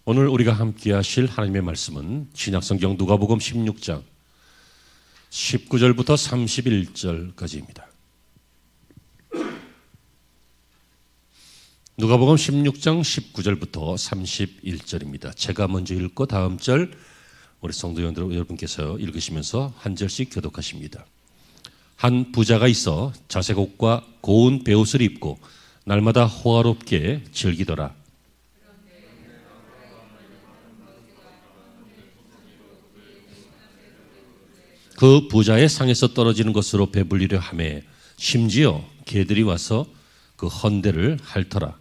오늘 우리가 함께 하실 하나님의 말씀은 신약성경 누가복음 16장 19절부터 31절까지입니다. 누가복음 16장 19절부터 31절입니다. 제가 먼저 읽고 다음 절 우리 성도 여러분께서 읽으시면서 한 절씩 교독하십니다. 한 부자가 있어 자색 옷과 고운 베옷을 입고 날마다 호화롭게 즐기더라. 그 부자의 상에서 떨어지는 것으로 배불리려 하매 심지어 개들이 와서 그 헌대를 핥더라.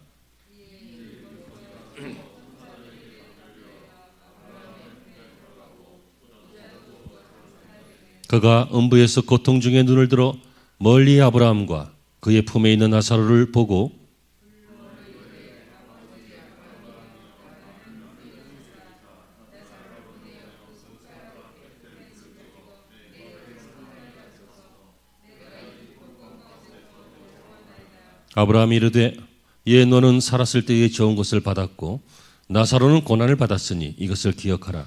그가 음부에서 고통 중에 눈을 들어 멀리 아브라함과 그의 품에 있는 나사로를 보고 아브라함이 이르되 예 너는 살았을 때의 좋은 것을 받았고 나사로는 고난을 받았으니 이것을 기억하라.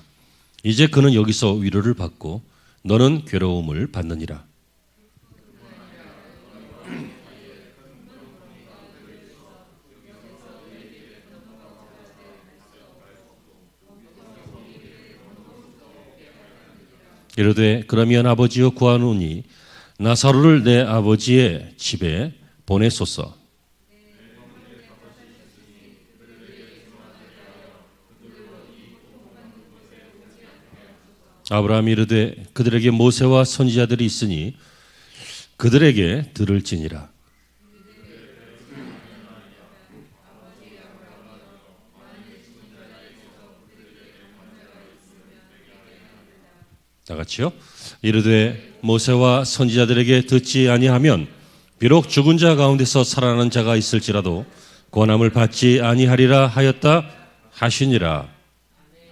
이제 그는 여기서 위로를 받고 너는 괴로움을 받느니라. 이르되 그러면 아버지여 구하노니 나사로를 내 아버지의 집에 보내소서. 아브라함이 이르되 그들에게 모세와 선지자들이 있으니 그들에게 들을지니라. 다 같이요. 이르되 모세와 선지자들에게 듣지 아니하면 비록 죽은 자 가운데서 살아나는 자가 있을지라도 권함을 받지 아니하리라 하였다 하시니라.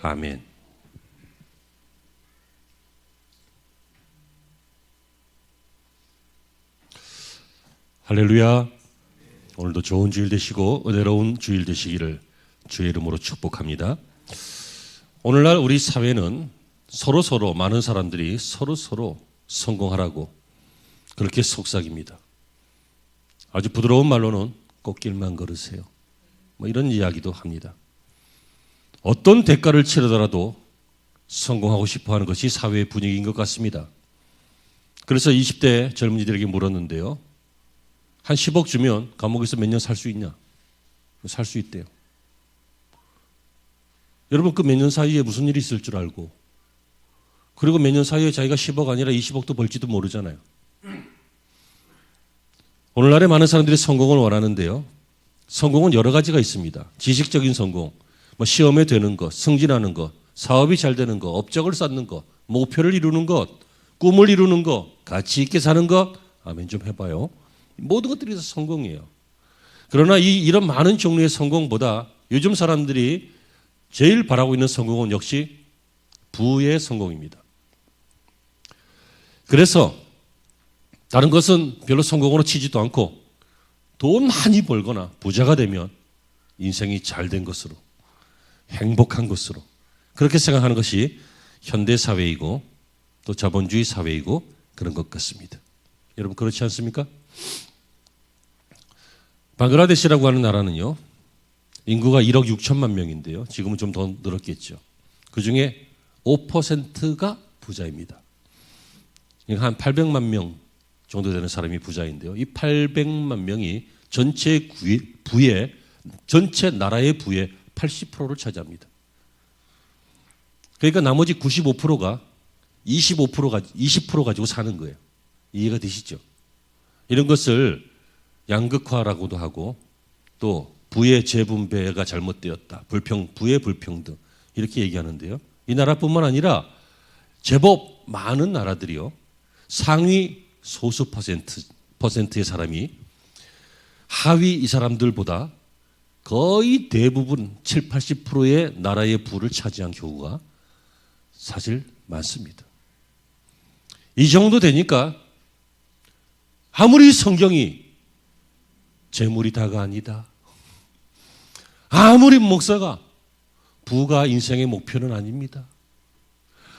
아멘. 할렐루야. 오늘도 좋은 주일 되시고 은혜로운 주일 되시기를 주의 이름으로 축복합니다. 오늘날 우리 사회는 서로 많은 사람들이 서로 성공하라고 그렇게 속삭입니다. 아주 부드러운 말로는 꽃길만 걸으세요. 이런 이야기도 합니다. 어떤 대가를 치르더라도 성공하고 싶어하는 것이 사회의 분위기인 것 같습니다. 그래서 20대 젊은이들에게 물었는데요. 한 10억 주면 감옥에서 몇 년 살 수 있냐? 살 수 있대요. 여러분 그 몇 년 사이에 무슨 일이 있을 줄 알고 그리고 몇 년 사이에 자기가 10억 아니라 20억도 벌지도 모르잖아요. 오늘날에 많은 사람들이 성공을 원하는데요. 성공은 여러 가지가 있습니다. 지식적인 성공, 시험에 되는 것, 승진하는 것, 사업이 잘 되는 것, 업적을 쌓는 것, 목표를 이루는 것, 꿈을 이루는 것, 가치 있게 사는 것. 아멘 좀 해봐요. 모든 것들이 다 성공이에요. 그러나 이런 많은 종류의 성공보다 요즘 사람들이 제일 바라고 있는 성공은 역시 부의 성공입니다. 그래서 다른 것은 별로 성공으로 치지도 않고 돈 많이 벌거나 부자가 되면 인생이 잘 된 것으로 행복한 것으로 그렇게 생각하는 것이 현대사회이고 또 자본주의 사회이고 그런 것 같습니다. 여러분 그렇지 않습니까? 방글라데시라고 하는 나라는요. 인구가 1억 6천만 명인데요. 지금은 좀 더 늘었겠죠. 그중에 5%가 부자입니다. 한 800만 명 정도 되는 사람이 부자인데요. 이 800만 명이 전체 나라의 부의 80%를 차지합니다. 그러니까 나머지 95%가 20% 가지고 사는 거예요. 이해가 되시죠? 이런 것을 양극화라고도 하고 또 부의 재분배가 잘못되었다. 부의 불평등 이렇게 얘기하는데요. 이 나라뿐만 아니라 제법 많은 나라들이요. 상위 소수 퍼센트의 사람이 하위 이 사람들보다 거의 대부분 7, 80%의 나라의 부를 차지한 경우가 사실 많습니다. 이 정도 되니까 아무리 성경이 재물이 다가 아니다. 아무리 목사가 부가 인생의 목표는 아닙니다.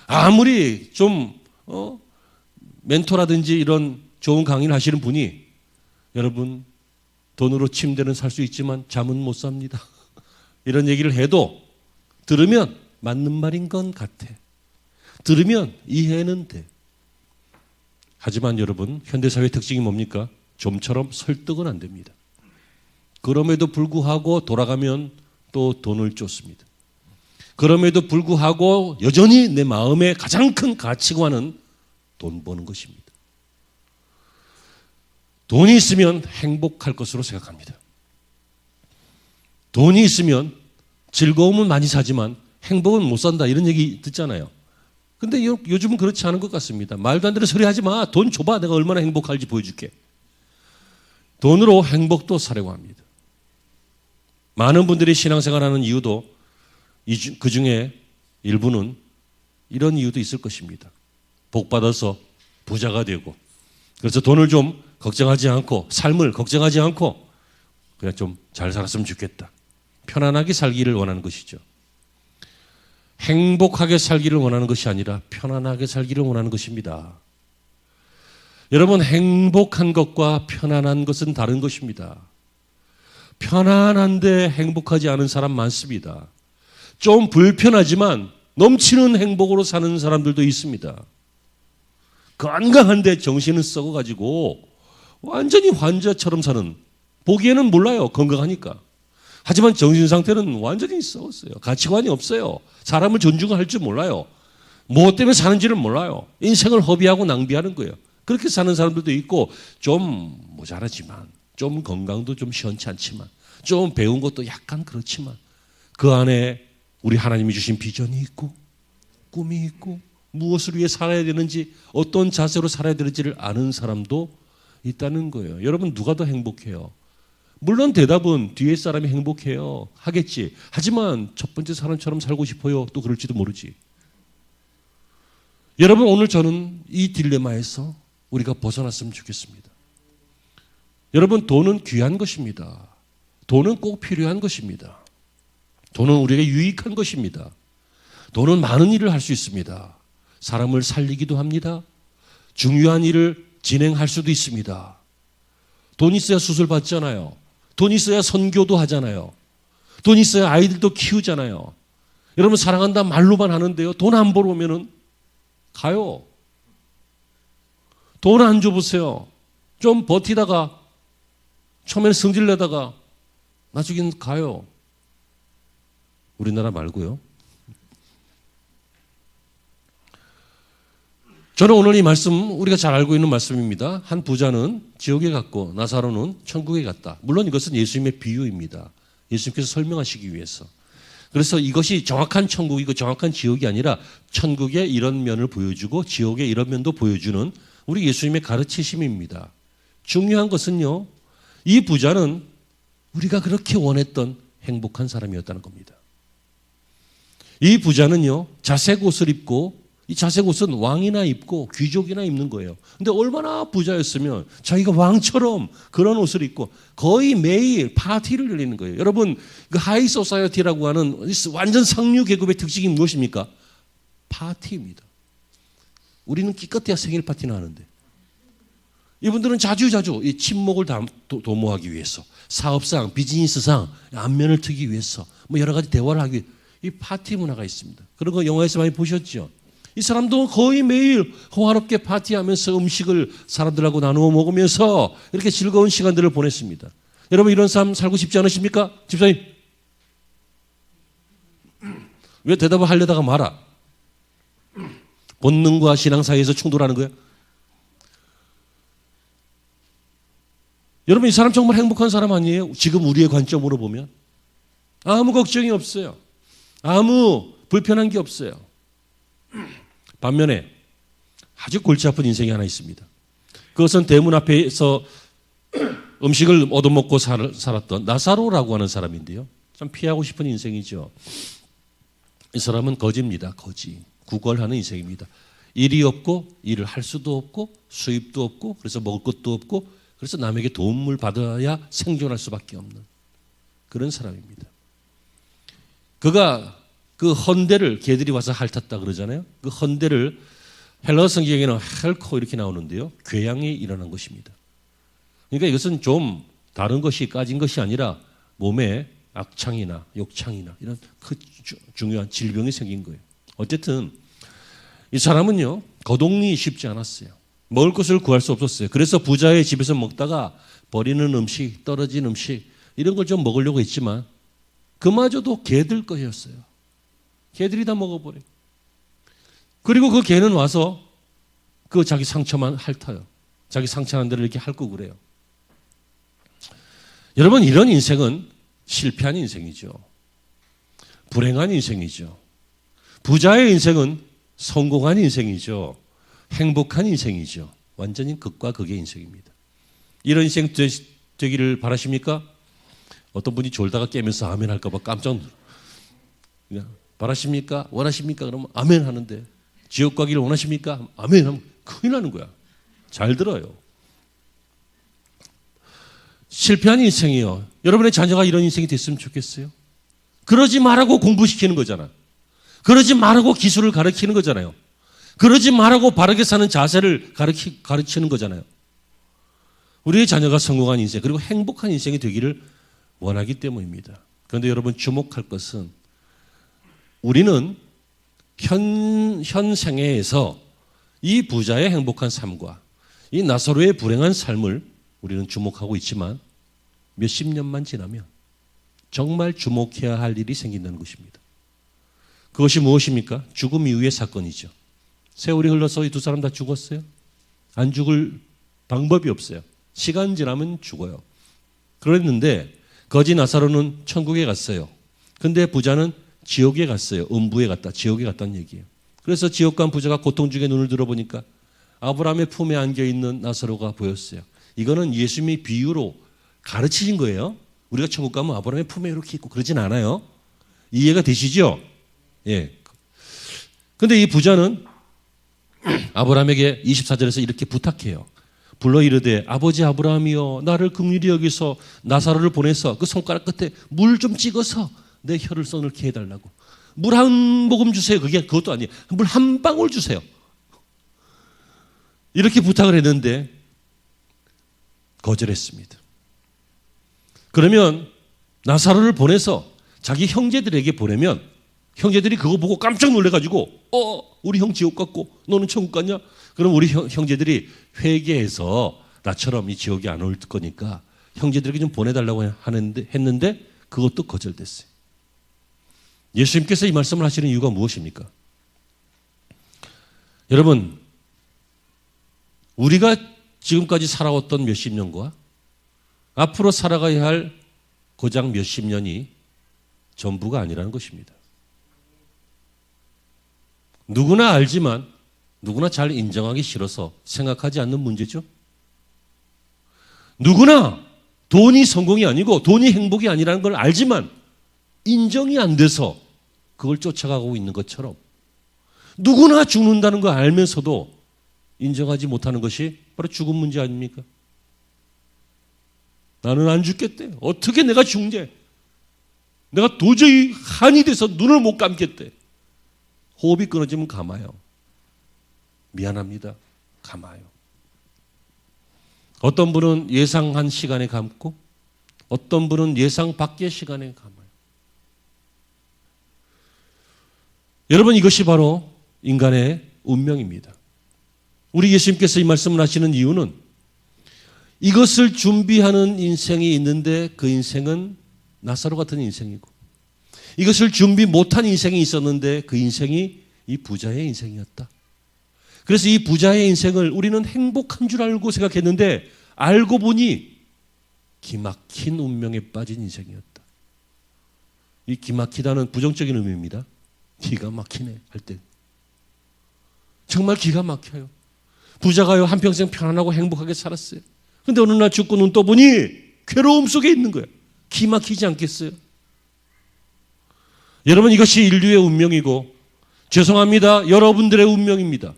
아무리 좀 멘토라든지 이런 좋은 강의를 하시는 분이 여러분 돈으로 침대는 살 수 있지만 잠은 못 삽니다. 이런 얘기를 해도 들으면 맞는 말인 건 같아. 들으면 이해는 돼. 하지만 여러분 현대사회의 특징이 뭡니까? 좀처럼 설득은 안 됩니다. 그럼에도 불구하고 돌아가면 또 돈을 쫓습니다. 그럼에도 불구하고 여전히 내 마음의 가장 큰 가치관은 돈 버는 것입니다. 돈이 있으면 행복할 것으로 생각합니다. 돈이 있으면 즐거움은 많이 사지만 행복은 못 산다 이런 얘기 듣잖아요. 근데 요즘은 그렇지 않은 것 같습니다. 말도 안 되는 소리 하지 마. 돈 줘봐. 내가 얼마나 행복할지 보여줄게. 돈으로 행복도 사려고 합니다. 많은 분들이 신앙생활하는 이유도 그 중에 일부는 이런 이유도 있을 것입니다. 복 받아서 부자가 되고 그래서 돈을 좀 걱정하지 않고 삶을 걱정하지 않고 그냥 좀 잘 살았으면 좋겠다. 편안하게 살기를 원하는 것이죠. 행복하게 살기를 원하는 것이 아니라 편안하게 살기를 원하는 것입니다. 여러분 행복한 것과 편안한 것은 다른 것입니다. 편안한데 행복하지 않은 사람 많습니다. 좀 불편하지만 넘치는 행복으로 사는 사람들도 있습니다. 건강한데 정신은 썩어가지고 완전히 환자처럼 사는, 보기에는 몰라요. 건강하니까. 하지만 정신 상태는 완전히 썩었어요. 가치관이 없어요. 사람을 존중할 줄 몰라요. 무엇 때문에 사는지를 몰라요. 인생을 허비하고 낭비하는 거예요. 그렇게 사는 사람들도 있고 좀 모자라지만 좀 건강도 좀 시원치 않지만 좀 배운 것도 약간 그렇지만 그 안에 우리 하나님이 주신 비전이 있고 꿈이 있고 무엇을 위해 살아야 되는지 어떤 자세로 살아야 되는지를 아는 사람도 있다는 거예요. 여러분 누가 더 행복해요? 물론 대답은 뒤에 사람이 행복해요 하겠지. 하지만 첫 번째 사람처럼 살고 싶어요. 또 그럴지도 모르지. 여러분 오늘 저는 이 딜레마에서 우리가 벗어났으면 좋겠습니다. 여러분 돈은 귀한 것입니다. 돈은 꼭 필요한 것입니다. 돈은 우리에게 유익한 것입니다. 돈은 많은 일을 할 수 있습니다. 사람을 살리기도 합니다. 중요한 일을 진행할 수도 있습니다. 돈 있어야 수술 받잖아요. 돈 있어야 선교도 하잖아요. 돈 있어야 아이들도 키우잖아요. 여러분 사랑한다 말로만 하는데요. 돈 안 벌어오면은 가요. 돈 안 줘보세요. 좀 버티다가 처음에는 성질내다가 나중엔 가요. 우리나라 말고요. 저는 오늘 이 말씀 우리가 잘 알고 있는 말씀입니다. 한 부자는 지옥에 갔고 나사로는 천국에 갔다. 물론 이것은 예수님의 비유입니다. 예수님께서 설명하시기 위해서. 그래서 이것이 정확한 천국이고 정확한 지옥이 아니라 천국의 이런 면을 보여주고 지옥의 이런 면도 보여주는 우리 예수님의 가르치심입니다. 중요한 것은요. 이 부자는 우리가 그렇게 원했던 행복한 사람이었다는 겁니다. 이 부자는요. 자색 옷을 입고 이 자색 옷은 왕이나 입고 귀족이나 입는 거예요. 근데 얼마나 부자였으면 자기가 왕처럼 그런 옷을 입고 거의 매일 파티를 열리는 거예요. 여러분 그 하이 소사이어티라고 하는 완전 상류 계급의 특징이 무엇입니까? 파티입니다. 우리는 기껏해야 생일 파티나 하는데 이분들은 자주자주 이 친목을 도모하기 위해서 사업상, 비즈니스상 안면을 트기 위해서 뭐 여러 가지 대화를 하기 위해 이 파티 문화가 있습니다. 그런 거 영화에서 많이 보셨죠? 이 사람도 거의 매일 호화롭게 파티하면서 음식을 사람들하고 나누어 먹으면서 이렇게 즐거운 시간들을 보냈습니다. 여러분 이런 삶 살고 싶지 않으십니까? 집사님. 왜 대답을 하려다가 말아? 본능과 신앙 사이에서 충돌하는 거야? 여러분 이 사람 정말 행복한 사람 아니에요? 지금 우리의 관점으로 보면 아무 걱정이 없어요. 아무 불편한 게 없어요. 반면에 아주 골치 아픈 인생이 하나 있습니다. 그것은 대문 앞에서 음식을 얻어먹고 살았던 나사로라고 하는 사람인데요. 참 피하고 싶은 인생이죠. 이 사람은 거지입니다. 거지. 구걸하는 인생입니다. 일이 없고 일을 할 수도 없고 수입도 없고 그래서 먹을 것도 없고 그래서 남에게 도움을 받아야 생존할 수밖에 없는 그런 사람입니다. 그가 그 헌대를 개들이 와서 핥았다 그러잖아요. 그 헌대를 헬라어 성경에는 헬코 이렇게 나오는데요. 궤양이 일어난 것입니다. 그러니까 이것은 좀 다른 것이 까진 것이 아니라 몸에 악창이나 욕창이나 이런 중요한 질병이 생긴 거예요. 어쨌든 이 사람은요, 거동이 쉽지 않았어요. 먹을 것을 구할 수 없었어요. 그래서 부자의 집에서 먹다가 버리는 음식, 떨어진 음식 이런 걸 좀 먹으려고 했지만 그마저도 개들 것이었어요. 개들이 다 먹어버려요. 그리고 그 개는 와서 그 자기 상처만 핥아요. 자기 상처난 데를 이렇게 핥고 그래요. 여러분, 이런 인생은 실패한 인생이죠. 불행한 인생이죠. 부자의 인생은 성공한 인생이죠. 행복한 인생이죠. 완전히 극과 극의 인생입니다. 이런 인생 되기를 바라십니까? 어떤 분이 졸다가 깨면서 아멘 할까 봐 깜짝 놀라요. 바라십니까? 원하십니까? 그러면 아멘 하는데 지옥 가기를 원하십니까? 아멘 하면 큰일 나는 거야. 잘 들어요. 실패한 인생이요. 여러분의 자녀가 이런 인생이 됐으면 좋겠어요? 그러지 말라고 공부시키는 거잖아. 그러지 말라고 기술을 가르치는 거잖아요. 그러지 말라고 바르게 사는 자세를 가르치는 거잖아요. 우리의 자녀가 성공한 인생 그리고 행복한 인생이 되기를 원하기 때문입니다. 그런데 여러분 주목할 것은 우리는 현 생애에서 이 부자의 행복한 삶과 이 나사로의 불행한 삶을 우리는 주목하고 있지만 몇십 년만 지나면 정말 주목해야 할 일이 생긴다는 것입니다. 그것이 무엇입니까? 죽음 이후의 사건이죠. 세월이 흘러서 이 두 사람 다 죽었어요? 안 죽을 방법이 없어요. 시간 지나면 죽어요. 그랬는데 거지 나사로는 천국에 갔어요. 근데 부자는 지옥에 갔어요. 음부에 갔다. 지옥에 갔다는 얘기예요. 그래서 지옥 간 부자가 고통 중에 눈을 들어보니까 아브라함의 품에 안겨있는 나사로가 보였어요. 이거는 예수님이 비유로 가르치신 거예요. 우리가 천국 가면 아브라함의 품에 이렇게 있고 그러진 않아요. 이해가 되시죠? 예. 근데 이 부자는 아브라함에게 24절에서 이렇게 부탁해요. 불러 이르되 아버지 아브라함이여 나를 긍휼히 여기서 나사로를 보내서 그 손가락 끝에 물 좀 찍어서 내 혀를 써넣게 해달라고. 물 한 모금 주세요. 그것도 아니에요. 물 한 방울 주세요. 이렇게 부탁을 했는데 거절했습니다. 그러면 나사로를 보내서 자기 형제들에게 보내면 형제들이 그거 보고 깜짝 놀래가지고 우리 형 지옥 갔고 너는 천국 갔냐? 그럼 우리 형제들이 회개해서 나처럼 이 지옥에 안 올 거니까 형제들에게 좀 보내달라고 했는데 그것도 거절됐어요. 예수님께서 이 말씀을 하시는 이유가 무엇입니까? 여러분, 우리가 지금까지 살아왔던 몇십 년과 앞으로 살아가야 할 고작 몇십 년이 전부가 아니라는 것입니다. 누구나 알지만 누구나 잘 인정하기 싫어서 생각하지 않는 문제죠. 누구나 돈이 성공이 아니고 돈이 행복이 아니라는 걸 알지만 인정이 안 돼서 그걸 쫓아가고 있는 것처럼 누구나 죽는다는 걸 알면서도 인정하지 못하는 것이 바로 죽음 문제 아닙니까? 나는 안 죽겠대. 어떻게 내가 죽냐? 내가 도저히 한이 돼서 눈을 못 감겠대. 호흡이 끊어지면 감아요. 미안합니다. 감아요. 어떤 분은 예상한 시간에 감고 어떤 분은 예상 밖의 시간에 감아요. 여러분, 이것이 바로 인간의 운명입니다. 우리 예수님께서 이 말씀을 하시는 이유는 이것을 준비하는 인생이 있는데 그 인생은 나사로 같은 인생이고 이것을 준비 못한 인생이 있었는데 그 인생이 이 부자의 인생이었다. 그래서 이 부자의 인생을 우리는 행복한 줄 알고 생각했는데 알고 보니 기막힌 운명에 빠진 인생이었다. 이 기막히다는 부정적인 의미입니다. 기가 막히네 할 때. 정말 기가 막혀요. 부자가요 한평생 편안하고 행복하게 살았어요. 근데 어느 날 죽고 눈 떠보니 괴로움 속에 있는 거예요. 기막히지 않겠어요? 여러분, 이것이 인류의 운명이고 죄송합니다. 여러분들의 운명입니다.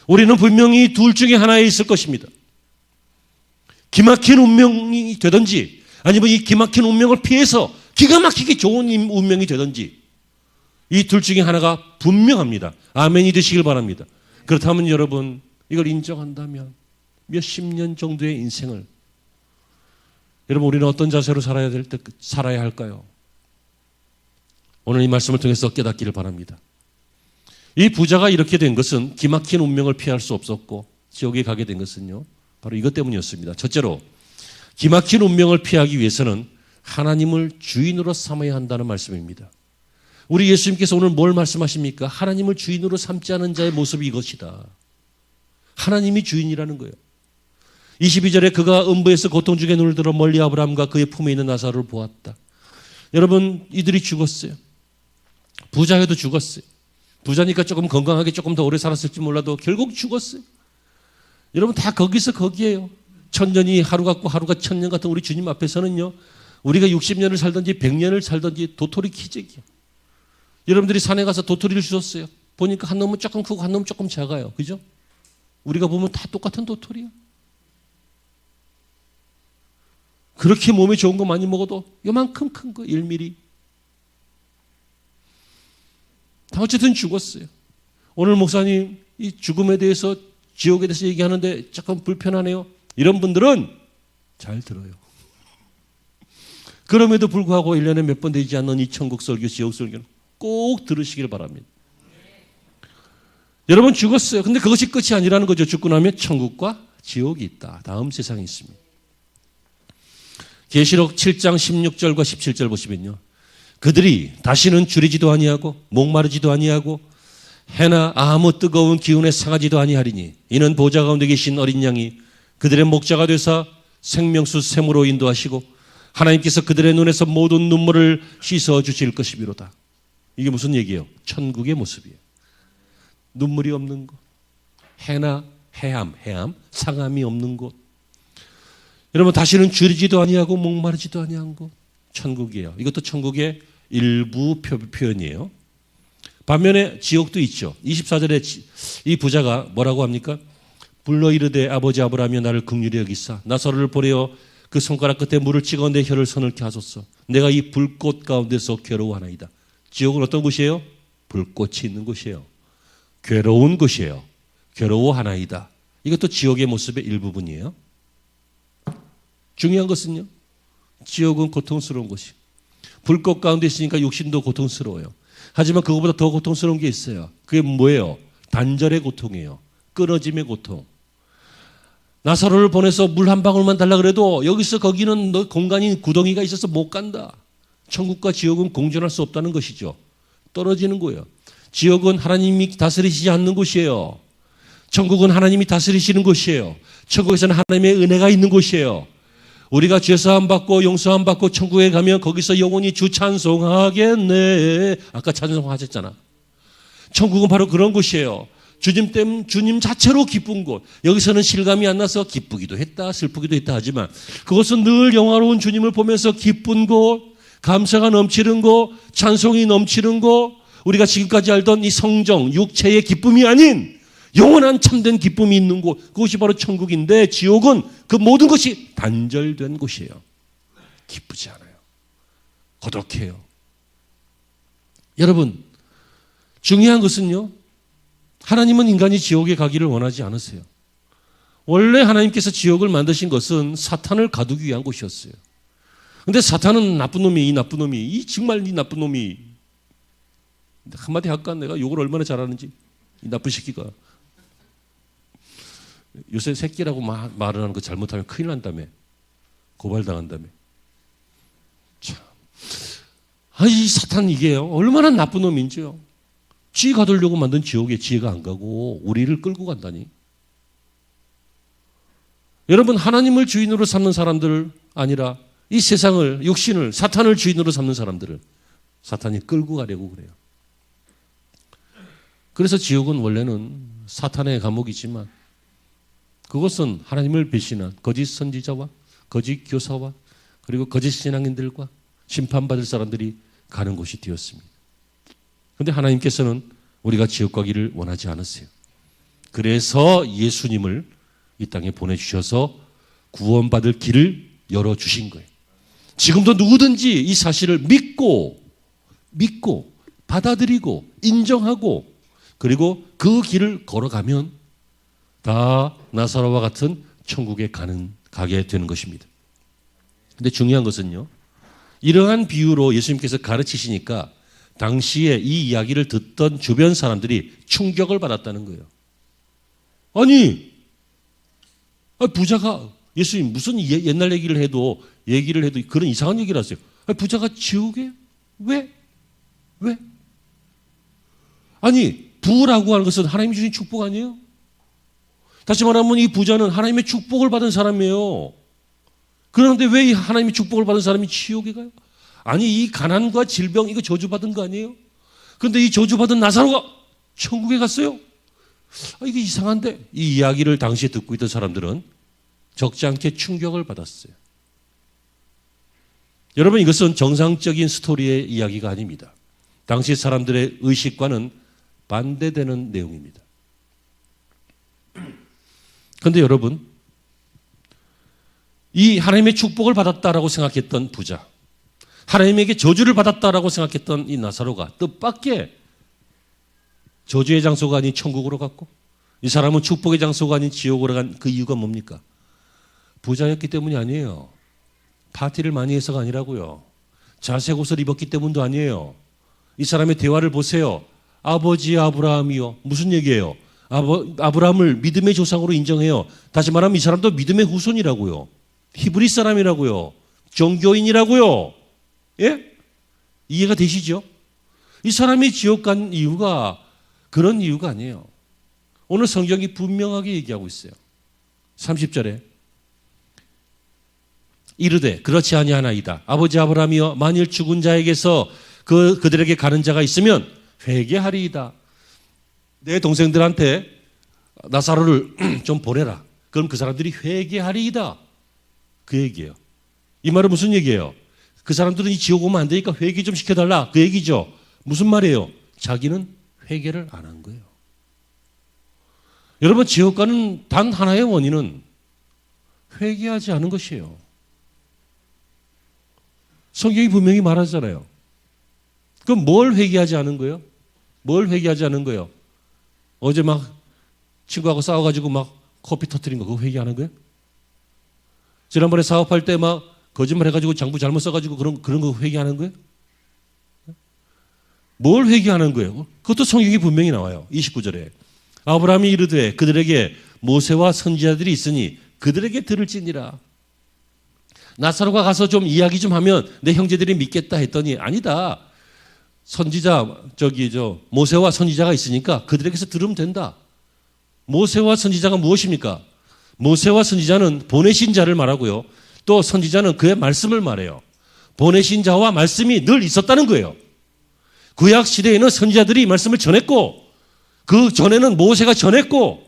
우리는 분명히 둘 중에 하나에 있을 것입니다. 기막힌 운명이 되든지 아니면 이 기막힌 운명을 피해서 기가 막히게 좋은 운명이 되든지 이 둘 중에 하나가 분명합니다. 아멘이 되시길 바랍니다. 그렇다면 여러분, 이걸 인정한다면 몇십 년 정도의 인생을 여러분, 우리는 어떤 자세로 살아야 할까요? 오늘 이 말씀을 통해서 깨닫기를 바랍니다. 이 부자가 이렇게 된 것은 기막힌 운명을 피할 수 없었고 지옥에 가게 된 것은요, 바로 이것 때문이었습니다. 첫째로, 기막힌 운명을 피하기 위해서는 하나님을 주인으로 삼아야 한다는 말씀입니다. 우리 예수님께서 오늘 뭘 말씀하십니까? 하나님을 주인으로 삼지 않은 자의 모습이 이것이다. 하나님이 주인이라는 거예요. 22절에 그가 음부에서 고통 중에 눈을 들어 멀리 아브라함과 그의 품에 있는 나사로를 보았다. 여러분, 이들이 죽었어요. 부자여도 죽었어요. 부자니까 조금 건강하게 조금 더 오래 살았을지 몰라도 결국 죽었어요. 여러분, 다 거기서 거기에요. 천년이 하루 같고 하루가 천년 같은 우리 주님 앞에서는요, 우리가 60년을 살든지 100년을 살든지 도토리 키재기야. 여러분들이 산에 가서 도토리를 주셨어요. 보니까 한 놈은 조금 크고 한 놈은 조금 작아요. 그죠? 우리가 보면 다 똑같은 도토리야. 그렇게 몸에 좋은 거 많이 먹어도 요만큼 큰 거 1mm. 다 어쨌든 죽었어요. 오늘 목사님 이 죽음에 대해서, 지옥에 대해서 얘기하는데 조금 불편하네요. 이런 분들은 잘 들어요. 그럼에도 불구하고 1년에 몇 번 되지 않는 이 천국 설교, 지옥 설교는 꼭 들으시길 바랍니다. 여러분, 죽었어요. 근데 그것이 끝이 아니라는 거죠. 죽고 나면 천국과 지옥이 있다. 다음 세상이 있습니다. 계시록 7장 16절과 17절 보시면요, 그들이 다시는 줄이지도 아니하고 목마르지도 아니하고 해나 아무 뜨거운 기운에 상하지도 아니하리니 이는 보좌 가운데 계신 어린 양이 그들의 목자가 되사 생명수 샘으로 인도하시고 하나님께서 그들의 눈에서 모든 눈물을 씻어 주실 것이미로다. 이게 무슨 얘기예요? 천국의 모습이에요. 눈물이 없는 곳, 해나 해암, 상함이 없는 곳. 여러분, 다시는 줄이지도 아니하고 목마르지도 아니한 곳, 천국이에요. 이것도 천국의 일부 표현이에요. 반면에 지옥도 있죠. 24절에 이 부자가 뭐라고 합니까? 불러 이르되 아버지 아브라함이여 나를 긍휼히 여기사 나사로를 보내어 그 손가락 끝에 물을 찍어 내 혀를 서늘케 하소서. 내가 이 불꽃 가운데서 괴로워하나이다. 지옥은 어떤 곳이에요? 불꽃이 있는 곳이에요. 괴로운 곳이에요. 괴로워하나이다. 이것도 지옥의 모습의 일부분이에요. 중요한 것은요, 지옥은 고통스러운 곳이에요. 불꽃 가운데 있으니까 육신도 고통스러워요. 하지만 그것보다 더 고통스러운 게 있어요. 그게 뭐예요? 단절의 고통이에요. 끊어짐의 고통. 나사로를 보내서 물 한 방울만 달라 그래도 여기서 거기는 너 공간이 구덩이가 있어서 못 간다. 천국과 지옥은 공존할 수 없다는 것이죠. 떨어지는 거예요. 지옥은 하나님이 다스리시지 않는 곳이에요. 천국은 하나님이 다스리시는 곳이에요. 천국에서는 하나님의 은혜가 있는 곳이에요. 우리가 죄사함 받고 용서함 받고 천국에 가면 거기서 영원히 주 찬송하겠네. 아까 찬송하셨잖아. 천국은 바로 그런 곳이에요. 주님 자체로 기쁜 곳. 여기서는 실감이 안 나서 기쁘기도 했다, 슬프기도 했다 하지만 그것은 늘 영화로운 주님을 보면서 기쁜 곳, 감사가 넘치는 곳, 찬송이 넘치는 곳, 우리가 지금까지 알던 이 성정, 육체의 기쁨이 아닌 영원한 참된 기쁨이 있는 곳, 그것이 바로 천국인데 지옥은 그 모든 것이 단절된 곳이에요. 기쁘지 않아요. 고독해요. 여러분, 중요한 것은요, 하나님은 인간이 지옥에 가기를 원하지 않으세요. 원래 하나님께서 지옥을 만드신 것은 사탄을 가두기 위한 곳이었어요. 근데 사탄은 나쁜 놈이, 정말 이 나쁜 놈이, 한마디 할까? 내가 욕을 얼마나 잘하는지, 이 나쁜 새끼가. 요새 새끼라고 말을 하는 거 잘못하면 큰일 난다며. 고발당한다며. 참. 이 사탄 이게요, 얼마나 나쁜 놈인지요. 지 가두려고 만든 지옥에 지혜가 안 가고 우리를 끌고 간다니. 여러분, 하나님을 주인으로 삼는 사람들 아니라 이 세상을, 육신을, 사탄을 주인으로 삼는 사람들을 사탄이 끌고 가려고 그래요. 그래서 지옥은 원래는 사탄의 감옥이지만 그것은 하나님을 배신한 거짓 선지자와 거짓 교사와 그리고 거짓 신앙인들과 심판받을 사람들이 가는 곳이 되었습니다. 그런데 하나님께서는 우리가 지옥 가기를 원하지 않으세요. 그래서 예수님을 이 땅에 보내주셔서 구원받을 길을 열어주신 거예요. 지금도 누구든지 이 사실을 믿고 받아들이고 인정하고 그리고 그 길을 걸어가면 다 나사로와 같은 천국에 가게 되는 것입니다. 근데 중요한 것은요, 이러한 비유로 예수님께서 가르치시니까 당시에 이 이야기를 듣던 주변 사람들이 충격을 받았다는 거예요. 아니, 부자가 예수님 무슨 옛날 얘기를 해도 그런 이상한 얘기를 하세요. 부자가 지옥에? 왜? 아니, 부라고 하는 것은 하나님이 주신 축복 아니에요? 다시 말하면 이 부자는 하나님의 축복을 받은 사람이에요. 그런데 왜 이 하나님의 축복을 받은 사람이 지옥에 가요? 아니, 이 가난과 질병 이거 저주받은 거 아니에요? 그런데 이 저주받은 나사로가 천국에 갔어요? 이게 이상한데, 이 이야기를 당시에 듣고 있던 사람들은 적지 않게 충격을 받았어요. 여러분, 이것은 정상적인 스토리의 이야기가 아닙니다. 당시 사람들의 의식과는 반대되는 내용입니다. 그런데 여러분, 이 하나님의 축복을 받았다라고 생각했던 부자, 하나님에게 저주를 받았다라고 생각했던 이 나사로가 뜻밖의 저주의 장소가 아닌 천국으로 갔고, 이 사람은 축복의 장소가 아닌 지옥으로 간 그 이유가 뭡니까? 부자였기 때문이 아니에요. 파티를 많이 해서가 아니라고요. 자색 옷을 입었기 때문도 아니에요. 이 사람의 대화를 보세요. 아버지 아브라함이요. 무슨 얘기예요? 아브라함을 믿음의 조상으로 인정해요. 다시 말하면 이 사람도 믿음의 후손이라고요. 히브리 사람이라고요. 종교인이라고요. 예? 이해가 되시죠? 이 사람이 지옥 간 이유가 그런 이유가 아니에요. 오늘 성경이 분명하게 얘기하고 있어요. 30절에 이르되 그렇지 아니하나이다. 아버지 아브라함이여, 만일 죽은 자에게서 그들에게 가는 자가 있으면 회개하리이다. 내 동생들한테 나사로를 좀 보내라. 그럼 그 사람들이 회개하리이다. 그 얘기예요. 이 말은 무슨 얘기예요? 그 사람들은 이 지옥 오면 안 되니까 회개 좀 시켜달라. 그 얘기죠. 무슨 말이에요? 자기는 회개를 안 한 거예요. 여러분, 지옥 가는 단 하나의 원인은 회개하지 않은 것이에요. 성경이 분명히 말하잖아요. 그럼 뭘 회개하지 않은 거예요? 뭘 회개하지 않은 거예요? 어제 막 친구하고 싸워가지고 막 커피 터뜨린 거 그거 회개하는 거예요? 지난번에 사업할 때 막 거짓말 해가지고 장부 잘못 써가지고 그런 거 회개하는 거예요? 뭘 회개하는 거예요? 그것도 성경이 분명히 나와요. 29절에 아브라함이 이르되 그들에게 모세와 선지자들이 있으니 그들에게 들을지니라. 나사로가 가서 좀 이야기 좀 하면 내 형제들이 믿겠다 했더니 아니다. 모세와 선지자가 있으니까 그들에게서 들으면 된다. 모세와 선지자가 무엇입니까? 모세와 선지자는 보내신 자를 말하고요. 또 선지자는 그의 말씀을 말해요. 보내신 자와 말씀이 늘 있었다는 거예요. 구약 시대에는 선지자들이 말씀을 전했고, 그 전에는 모세가 전했고,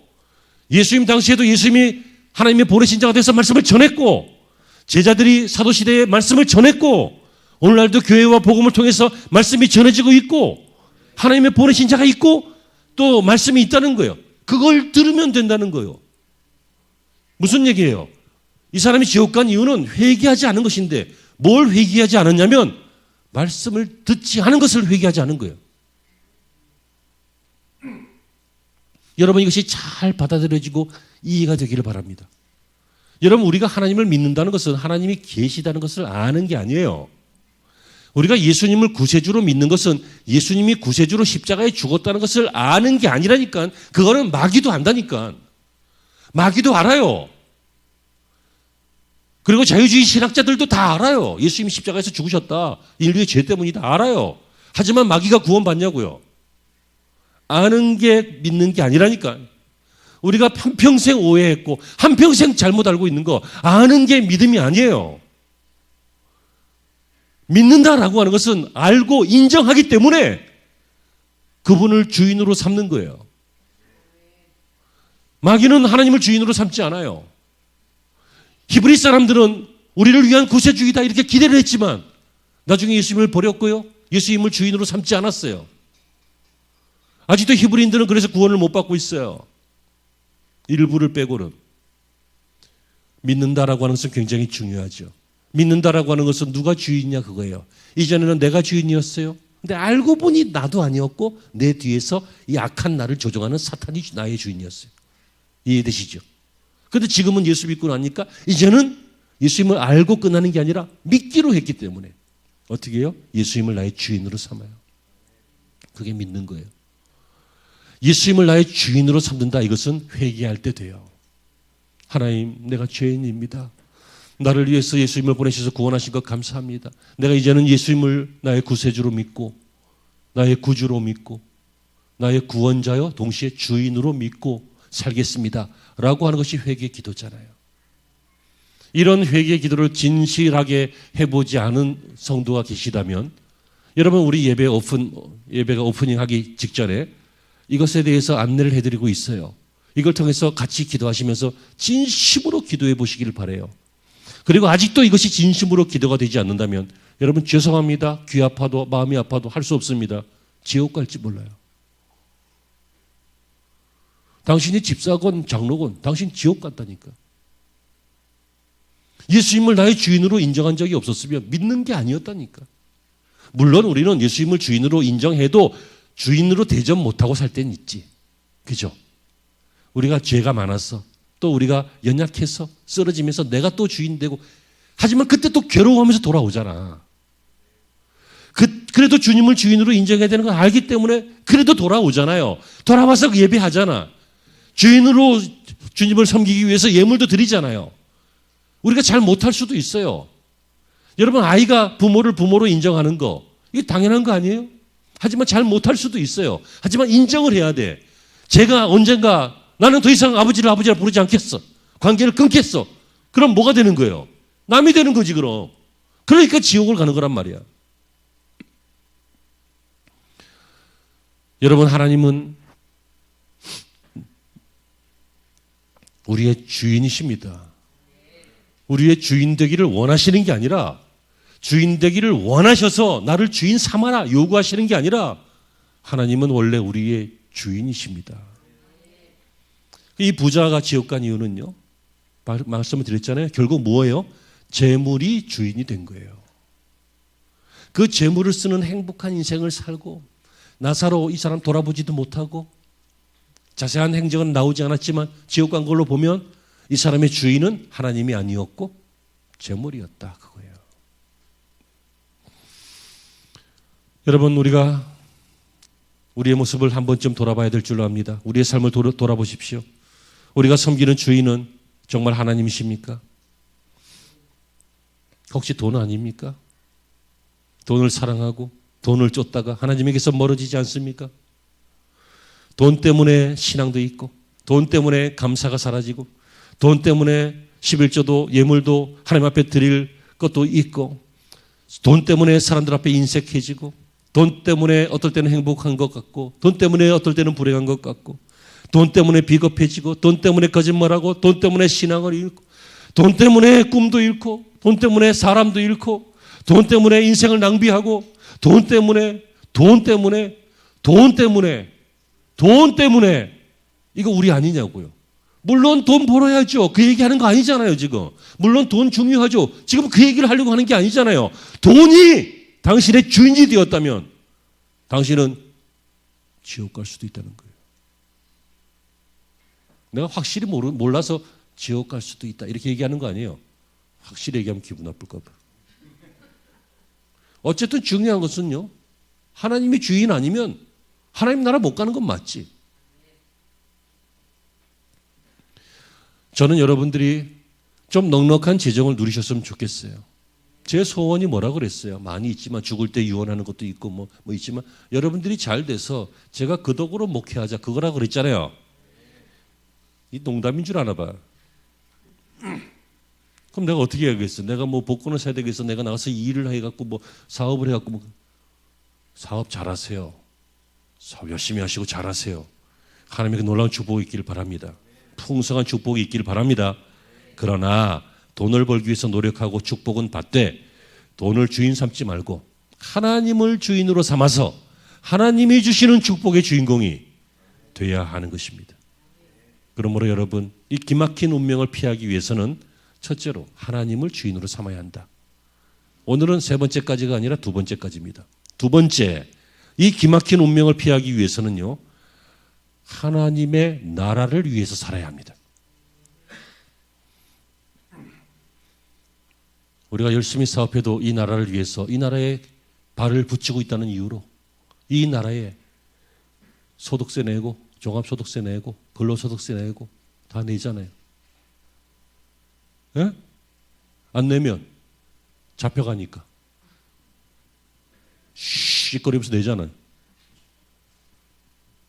예수님 당시에도 예수님이 하나님의 보내신 자가 돼서 말씀을 전했고, 제자들이 사도시대에 말씀을 전했고, 오늘날도 교회와 복음을 통해서 말씀이 전해지고 있고, 하나님의 보내신 자가 있고, 또 말씀이 있다는 거예요. 그걸 들으면 된다는 거예요. 무슨 얘기예요? 이 사람이 지옥 간 이유는 회개하지 않은 것인데, 뭘 회개하지 않았냐면 말씀을 듣지 않은 것을 회개하지 않은 거예요. 여러분, 이것이 잘 받아들여지고 이해가 되기를 바랍니다. 여러분, 우리가 하나님을 믿는다는 것은 하나님이 계시다는 것을 아는 게 아니에요. 우리가 예수님을 구세주로 믿는 것은 예수님이 구세주로 십자가에 죽었다는 것을 아는 게 아니라니까. 그거는 마귀도 안다니까. 마귀도 알아요. 그리고 자유주의 신학자들도 다 알아요. 예수님이 십자가에서 죽으셨다. 인류의 죄 때문이다. 알아요. 하지만 마귀가 구원받냐고요. 아는 게 믿는 게 아니라니까. 우리가 한평생 오해했고 한평생 잘못 알고 있는 거 아는 게 믿음이 아니에요. 믿는다라고 하는 것은 알고 인정하기 때문에 그분을 주인으로 삼는 거예요. 마귀는 하나님을 주인으로 삼지 않아요. 히브리 사람들은 우리를 위한 구세주이다 이렇게 기대를 했지만 나중에 예수님을 버렸고요. 예수님을 주인으로 삼지 않았어요. 아직도 히브리인들은 그래서 구원을 못 받고 있어요. 일부를 빼고는. 믿는다라고 하는 것은 굉장히 중요하죠. 믿는다라고 하는 것은 누가 주인이냐 그거예요. 이전에는 내가 주인이었어요. 근데 알고 보니 나도 아니었고 내 뒤에서 이 악한 나를 조종하는 사탄이 나의 주인이었어요. 이해되시죠? 그런데 지금은 예수 믿고 나니까 이제는 예수님을 알고 끝나는 게 아니라 믿기로 했기 때문에 어떻게 해요? 예수님을 나의 주인으로 삼아요. 그게 믿는 거예요. 예수님을 나의 주인으로 삼는다. 이것은 회개할 때 돼요. 하나님, 내가 죄인입니다. 나를 위해서 예수님을 보내셔서 구원하신 것 감사합니다. 내가 이제는 예수님을 나의 구세주로 믿고 나의 구주로 믿고 나의 구원자요 동시에 주인으로 믿고 살겠습니다. 라고 하는 것이 회개 기도잖아요. 이런 회개 기도를 진실하게 해보지 않은 성도가 계시다면 여러분 우리 예배가 오프닝하기 직전에 이것에 대해서 안내를 해드리고 있어요. 이걸 통해서 같이 기도하시면서 진심으로 기도해 보시기를 바라요. 그리고 아직도 이것이 진심으로 기도가 되지 않는다면 여러분 죄송합니다. 귀 아파도 마음이 아파도 할 수 없습니다. 지옥 갈지 몰라요. 당신이 집사건 장로건 당신 지옥 갔다니까. 예수님을 나의 주인으로 인정한 적이 없었으면 믿는 게 아니었다니까. 물론 우리는 예수님을 주인으로 인정해도 주인으로 대접 못하고 살 때는 있지. 그죠? 우리가 죄가 많아서 또 우리가 연약해서 쓰러지면서 내가 또 주인 되고 하지만 그때 또 괴로워하면서 돌아오잖아. 그래도 주님을 주인으로 인정해야 되는 걸 알기 때문에 그래도 돌아오잖아요. 돌아와서 예배하잖아. 주인으로 주님을 섬기기 위해서 예물도 드리잖아요. 우리가 잘 못할 수도 있어요. 여러분 아이가 부모를 부모로 인정하는 거 이게 당연한 거 아니에요? 하지만 잘 못할 수도 있어요. 하지만 인정을 해야 돼. 제가 언젠가 나는 더 이상 아버지라 부르지 않겠어. 관계를 끊겠어. 그럼 뭐가 되는 거예요? 남이 되는 거지 그럼. 그러니까 지옥을 가는 거란 말이야. 여러분 하나님은 우리의 주인이십니다. 우리의 주인 되기를 원하시는 게 아니라 주인 되기를 원하셔서 나를 주인 삼아라 요구하시는 게 아니라 하나님은 원래 우리의 주인이십니다. 이 부자가 지옥 간 이유는요. 말씀을 드렸잖아요. 결국 뭐예요? 재물이 주인이 된 거예요. 그 재물을 쓰는 행복한 인생을 살고 나사로 이 사람 돌아보지도 못하고 자세한 행적은 나오지 않았지만 지옥 간 걸로 보면 이 사람의 주인은 하나님이 아니었고 재물이었다 그거예요. 여러분 우리가 우리의 모습을 한 번쯤 돌아봐야 될 줄로 압니다. 우리의 삶을 돌아보십시오. 우리가 섬기는 주인은 정말 하나님이십니까? 혹시 돈 아닙니까? 돈을 사랑하고 돈을 쫓다가 하나님에게서 멀어지지 않습니까? 돈 때문에 신앙도 있고 돈 때문에 감사가 사라지고 돈 때문에 11조도 예물도 하나님 앞에 드릴 것도 있고 돈 때문에 사람들 앞에 인색해지고 돈 때문에 어떨 때는 행복한 것 같고 돈 때문에 어떨 때는 불행한 것 같고 돈 때문에 비겁해지고 돈 때문에 거짓말하고 돈 때문에 신앙을 잃고 돈 때문에 꿈도 잃고 돈 때문에 사람도 잃고 돈 때문에 인생을 낭비하고 돈 때문에 이거 우리 아니냐고요. 물론 돈 벌어야죠. 그 얘기하는 거 아니잖아요 지금. 물론 돈 중요하죠. 지금 그 얘기를 하려고 하는 게 아니잖아요. 돈이 당신의 주인이 되었다면 당신은 지옥 갈 수도 있다는 거예요. 내가 확실히 몰라서 지옥 갈 수도 있다 이렇게 얘기하는 거 아니에요. 확실히 얘기하면 기분 나쁠까 봐. 어쨌든 중요한 것은요. 하나님이 주인 아니면 하나님 나라 못 가는 건 맞지. 저는 여러분들이 좀 넉넉한 재정을 누리셨으면 좋겠어요. 제 소원이 뭐라고 그랬어요? 많이 있지만 죽을 때 유언하는 것도 있고 뭐 있지만 여러분들이 잘 돼서 제가 그 덕으로 목회하자 그거라고 그랬잖아요. 이 농담인 줄 아나 봐. 그럼 내가 어떻게 해야겠어? 내가 뭐 복권을 사야 되겠어? 내가 나가서 일을 해갖고 뭐 사업을 해갖고 뭐 사업 잘하세요. 사업 열심히 하시고 잘하세요. 하나님의 놀라운 축복이 있기를 바랍니다. 풍성한 축복이 있기를 바랍니다. 그러나 돈을 벌기 위해서 노력하고 축복은 받되 돈을 주인 삼지 말고 하나님을 주인으로 삼아서 하나님이 주시는 축복의 주인공이 돼야 하는 것입니다. 그러므로 여러분 이 기막힌 운명을 피하기 위해서는 첫째로 하나님을 주인으로 삼아야 한다. 오늘은 세 번째까지가 아니라 두 번째까지입니다. 두 번째, 이 기막힌 운명을 피하기 위해서는요, 하나님의 나라를 위해서 살아야 합니다. 우리가 열심히 사업해도 이 나라를 위해서, 이 나라에 발을 붙이고 있다는 이유로 이 나라에 소득세 내고 종합소득세 내고 근로소득세 내고 다 내잖아요. 예? 안 내면 잡혀가니까 씩거리면서 내잖아요.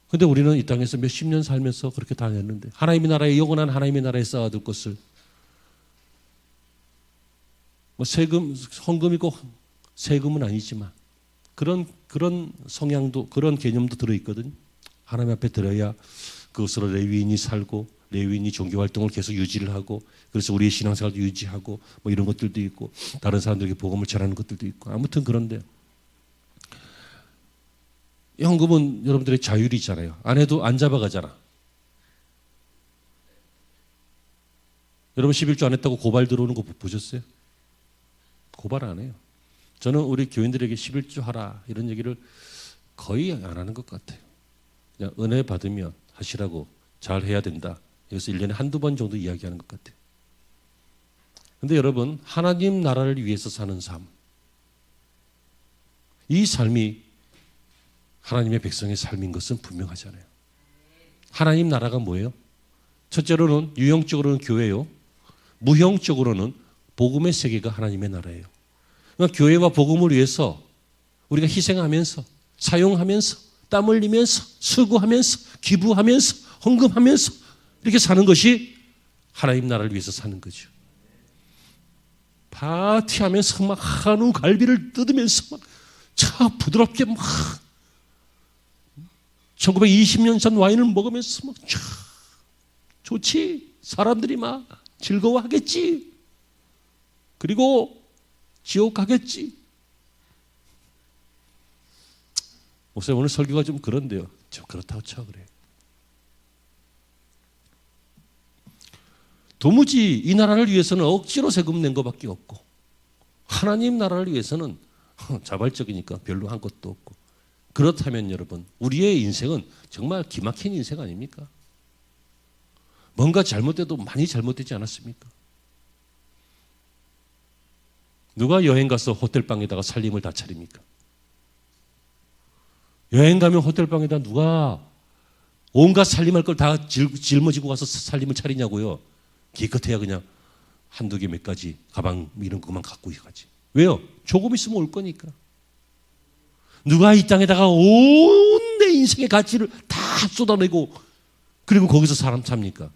근데 우리는 이 땅에서 몇십 년 살면서 그렇게 다 냈는데, 하나님의 나라에, 영원한 하나님의 나라에 쌓아둘 것을 뭐 세금, 헌금이고 세금은 아니지만 그런 성향도, 그런 개념도 들어있거든요. 하나님 앞에 들어야 그것으로 레위인이 살고, 레위인이 종교활동을 계속 유지를 하고, 그래서 우리의 신앙생활도 유지하고, 뭐 이런 것들도 있고, 다른 사람들에게 복음을 전하는 것들도 있고, 아무튼 그런데 헌금은 여러분들의 자율이 있잖아요. 안 해도 안 잡아가잖아. 여러분 11조 안 했다고 고발 들어오는 거 보셨어요? 고발 안 해요. 저는 우리 교인들에게 11조 하라 이런 얘기를 거의 안 하는 것 같아요. 그냥 은혜 받으면 하시라고, 잘 해야 된다. 여기서 1년에 한두 번 정도 이야기하는 것 같아요. 근데 여러분, 하나님 나라를 위해서 사는 삶, 이 삶이 하나님의 백성의 삶인 것은 분명하잖아요. 하나님 나라가 뭐예요? 첫째로는 유형적으로는 교회요. 무형적으로는 복음의 세계가 하나님의 나라예요. 그러니까 교회와 복음을 위해서 우리가 희생하면서, 사용하면서, 땀 흘리면서, 수고하면서, 기부하면서, 헌금하면서 이렇게 사는 것이 하나님 나라를 위해서 사는 거죠. 파티하면서 막 한우 갈비를 뜯으면서 막 참 부드럽게 막 1920년 전 와인을 먹으면서 막 참 좋지. 사람들이 막 즐거워하겠지. 그리고 지옥 가겠지. 목사님 오늘 설교가 좀 그런데요. 좀 그렇다고 쳐 그래요. 도무지 이 나라를 위해서는 억지로 세금 낸 것밖에 없고, 하나님 나라를 위해서는 자발적이니까 별로 한 것도 없고, 그렇다면 여러분, 우리의 인생은 정말 기막힌 인생 아닙니까? 뭔가 잘못돼도 많이 잘못되지 않았습니까? 누가 여행 가서 호텔방에다가 살림을 다 차립니까? 여행 가면 호텔방에다 누가 온갖 살림할 걸 다 짊어지고 가서 살림을 차리냐고요. 기껏해야 그냥 한두 개 몇 가지 가방 이런 것만 갖고 가지. 왜요? 조금 있으면 올 거니까. 누가 이 땅에다가 온 내 인생의 가치를 다 쏟아내고 그리고 거기서 사람 삽니까?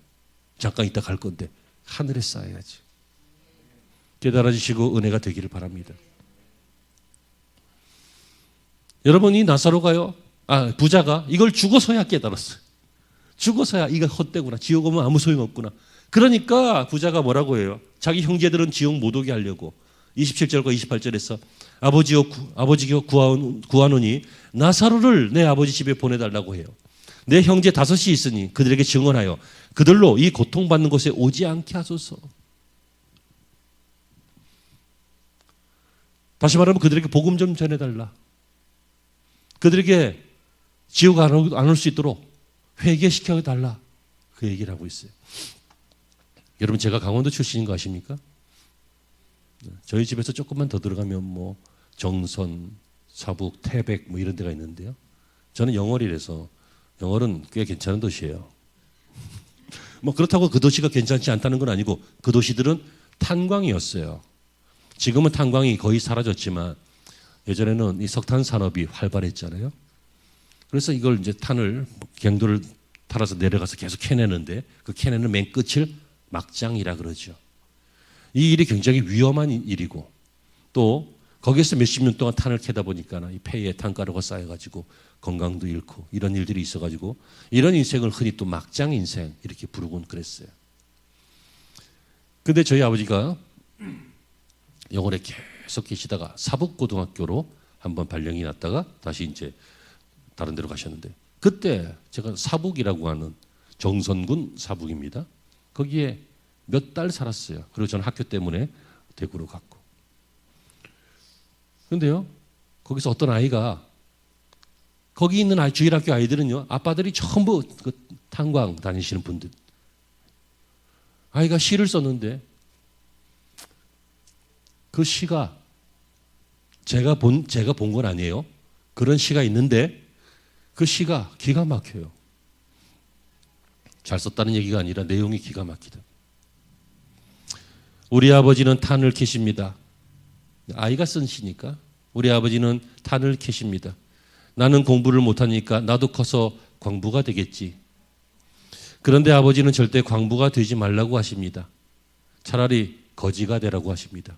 잠깐 있다 갈 건데 하늘에 쌓아야지. 깨달아지시고 은혜가 되기를 바랍니다. 여러분, 이 나사로가요, 부자가 이걸 죽어서야 깨달았어요. 죽어서야 이거 헛되구나. 지옥 오면 아무 소용없구나. 그러니까 부자가 뭐라고 해요? 자기 형제들은 지옥 못 오게 하려고 27절과 28절에서 아버지여 구하노니 나사로를 내 아버지 집에 보내달라고 해요. 내 형제 5이 있으니 그들에게 증언하여 그들로 이 고통받는 곳에 오지 않게 하소서. 다시 말하면 그들에게 복음 좀 전해달라. 그들에게 지옥 안 올 수 있도록 회개시켜달라. 그 얘기를 하고 있어요. 여러분, 제가 강원도 출신인 거 아십니까? 저희 집에서 조금만 더 들어가면 뭐 정선, 사북, 태백 뭐 이런 데가 있는데요. 저는 영월이라서, 영월은 꽤 괜찮은 도시예요. 뭐 그렇다고 그 도시가 괜찮지 않다는 건 아니고, 그 도시들은 탄광이었어요. 지금은 탄광이 거의 사라졌지만 예전에는 이 석탄 산업이 활발했잖아요. 그래서 이걸 이제 탄을 경도를 타라서 내려가서 계속 캐내는데, 그 캐내는 맨 끝을 막장이라 그러죠. 이 일이 굉장히 위험한 일이고, 또 거기에서 몇십 년 동안 탄을 캐다 보니까 이 폐에 탄가루가 쌓여가지고 건강도 잃고 이런 일들이 있어가지고, 이런 인생을 흔히 또 막장 인생 이렇게 부르곤 그랬어요. 근데 저희 아버지가 영월에 계속 계시다가 사북고등학교로 한번 발령이 났다가 다시 이제 다른 데로 가셨는데, 그때 제가 사북이라고 하는 정선군 사북입니다. 거기에 몇 달 살았어요. 그리고 저는 학교 때문에 대구로 갔고. 그런데요, 거기서 어떤 아이가 거기 있는 주일학교 아이들은요, 아빠들이 전부 그 탄광 다니시는 분들. 아이가 시를 썼는데 그 시가 제가 본 건 아니에요. 그런 시가 있는데 그 시가 기가 막혀요. 잘 썼다는 얘기가 아니라 내용이 기가 막히다. 우리 아버지는 탄을 캐십니다. 아이가 쓴 시니까 우리 아버지는 탄을 캐십니다. 나는 공부를 못하니까 나도 커서 광부가 되겠지. 그런데 아버지는 절대 광부가 되지 말라고 하십니다. 차라리 거지가 되라고 하십니다.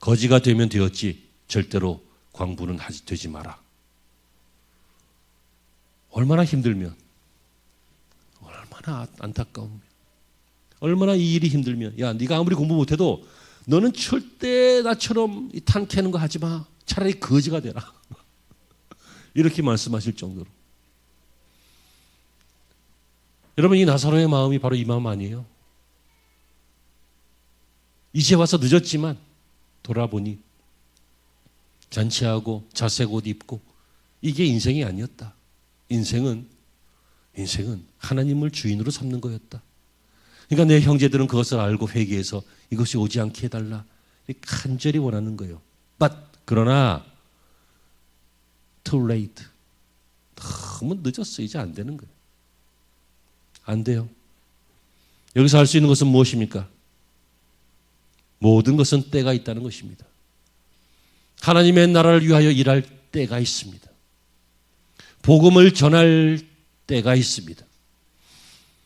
거지가 되면 되었지 절대로 광부는 되지 마라. 얼마나 힘들면, 얼마나 안타까우면, 얼마나 이 일이 힘들면, 야, 네가 아무리 공부 못해도 너는 절대 나처럼 이 탄 캐는 거 하지 마. 차라리 거지가 되라. 이렇게 말씀하실 정도로. 여러분, 이 나사로의 마음이 바로 이 마음 아니에요? 이제 와서 늦었지만 돌아보니 잔치하고 자색 옷 입고 이게 인생이 아니었다. 인생은 하나님을 주인으로 삼는 거였다. 그러니까 내 형제들은 그것을 알고 회개해서 이것이 오지 않게 해달라. 간절히 원하는 거예요. 그러나 too late. 너무 늦었어. 이제 안 되는 거예요. 안 돼요. 여기서 할 수 있는 것은 무엇입니까? 모든 것은 때가 있다는 것입니다. 하나님의 나라를 위하여 일할 때가 있습니다. 복음을 전할 때가 있습니다.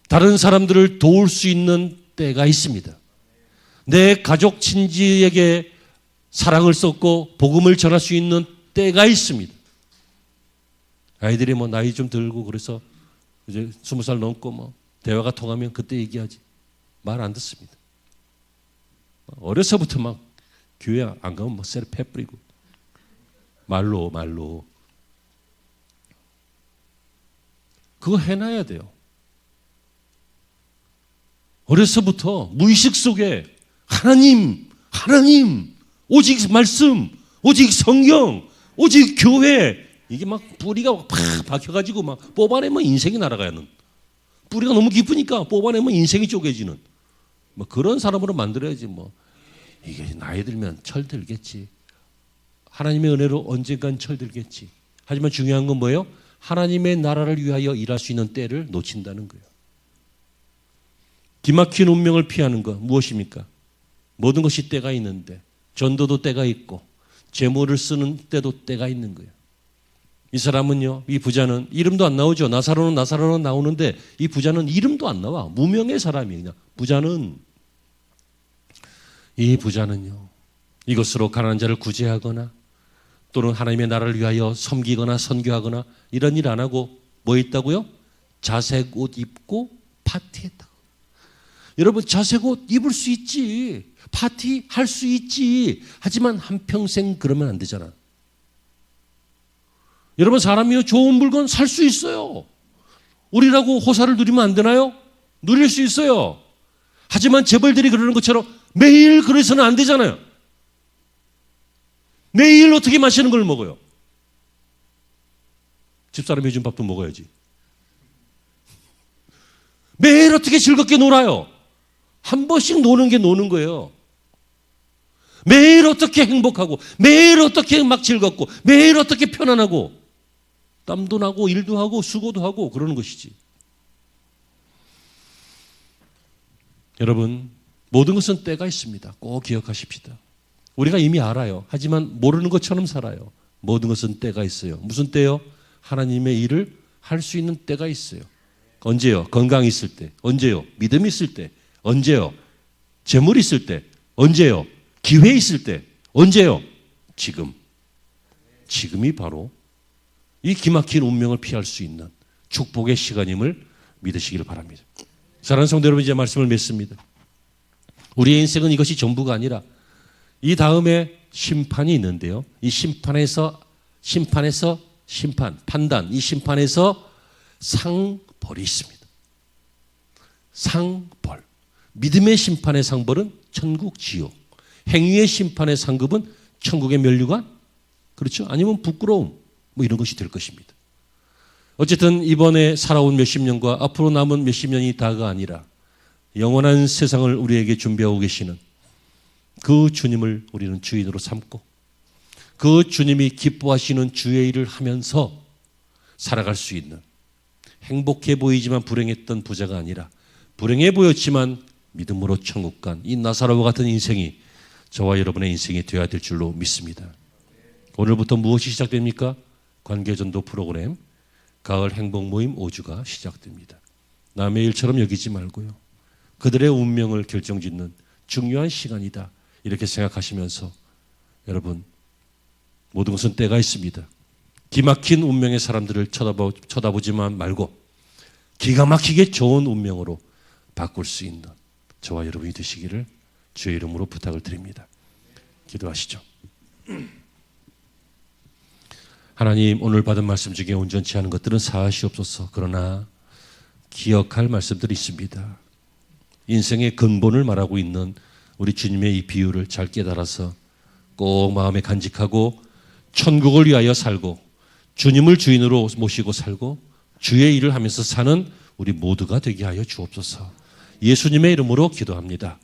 다른 사람들을 도울 수 있는 때가 있습니다. 내 가족 친지에게 사랑을 쏟고 복음을 전할 수 있는 때가 있습니다. 아이들이 뭐 나이 좀 들고 그래서 이제 20살 넘고 뭐 대화가 통하면 그때 얘기하지. 말 안 듣습니다. 어려서부터 막 교회 안 가면 뭐 쎄를 패 뿌리고 말로 그거 해놔야 돼요. 어려서부터 무의식 속에 하나님, 오직 말씀, 오직 성경, 오직 교회 이게 막 뿌리가 팍 박혀가지고 막 뽑아내면 인생이 날아가는 뿌리가 너무 깊으니까 뽑아내면 인생이 쪼개지는 뭐 그런 사람으로 만들어야지 뭐 이게 나이 들면 철들겠지. 하나님의 은혜로 언젠간 철들겠지. 하지만 중요한 건 뭐예요? 하나님의 나라를 위하여 일할 수 있는 때를 놓친다는 거예요. 기막힌 운명을 피하는 것 무엇입니까? 모든 것이 때가 있는데 전도도 때가 있고 재물을 쓰는 때도 때가 있는 거예요. 이 사람은요, 이 부자는 이름도 안 나오죠. 나사로는 나오는데 이 부자는 이름도 안 나와. 무명의 사람이에요. 이 부자는요, 이것으로 가난한 자를 구제하거나 또는 하나님의 나라를 위하여 섬기거나 선교하거나 이런 일 안 하고 뭐 있다고요? 자색 옷 입고 파티했다. 여러분, 자색 옷 입을 수 있지. 파티 할 수 있지. 하지만 한평생 그러면 안 되잖아. 여러분, 사람이요, 좋은 물건 살 수 있어요. 우리라고 호사를 누리면 안 되나요? 누릴 수 있어요. 하지만 재벌들이 그러는 것처럼 매일 그래서는 안 되잖아요. 매일 어떻게 맛있는 걸 먹어요? 집사람이 해준 밥도 먹어야지. 매일 어떻게 즐겁게 놀아요? 한 번씩 노는 게 노는 거예요. 매일 어떻게 행복하고, 매일 어떻게 막 즐겁고, 매일 어떻게 편안하고, 땀도 나고, 일도 하고, 수고도 하고, 그러는 것이지. 여러분, 모든 것은 때가 있습니다. 꼭 기억하십시다. 우리가 이미 알아요. 하지만 모르는 것처럼 살아요. 모든 것은 때가 있어요. 무슨 때요? 하나님의 일을 할 수 있는 때가 있어요. 언제요? 건강 있을 때. 언제요? 믿음 있을 때. 언제요? 재물 있을 때. 언제요? 기회 있을 때. 언제요? 지금. 지금이 바로 이 기막힌 운명을 피할 수 있는 축복의 시간임을 믿으시기를 바랍니다. 사랑하는 성도 여러분, 이제 말씀을 맺습니다. 우리의 인생은 이것이 전부가 아니라 이 다음에 심판이 있는데요. 이 심판에서 판단, 이 심판에서 상벌이 있습니다. 상벌. 믿음의 심판의 상벌은 천국 지옥. 행위의 심판의 상급은 천국의 면류관? 그렇죠? 아니면 부끄러움. 뭐 이런 것이 될 것입니다. 어쨌든 이번에 살아온 몇십 년과 앞으로 남은 몇십 년이 다가 아니라 영원한 세상을 우리에게 준비하고 계시는 그 주님을 우리는 주인으로 삼고 그 주님이 기뻐하시는 주의 일을 하면서 살아갈 수 있는, 행복해 보이지만 불행했던 부자가 아니라 불행해 보였지만 믿음으로 천국 간 이 나사로와 같은 인생이 저와 여러분의 인생이 되어야 될 줄로 믿습니다. 오늘부터 무엇이 시작됩니까? 관계전도 프로그램 가을 행복 모임 5주가 시작됩니다. 남의 일처럼 여기지 말고요, 그들의 운명을 결정짓는 중요한 시간이다, 이렇게 생각하시면서 여러분, 모든 것은 때가 있습니다. 기막힌 운명의 사람들을 쳐다보지만 말고 기가 막히게 좋은 운명으로 바꿀 수 있는 저와 여러분이 되시기를 주의 이름으로 부탁을 드립니다. 기도하시죠. 하나님, 오늘 받은 말씀 중에 온전치 않은 것들은 사하시옵소서. 그러나 기억할 말씀들이 있습니다. 인생의 근본을 말하고 있는 우리 주님의 이 비유를 잘 깨달아서 꼭 마음에 간직하고 천국을 위하여 살고 주님을 주인으로 모시고 살고 주의 일을 하면서 사는 우리 모두가 되게 하여 주옵소서. 예수님의 이름으로 기도합니다.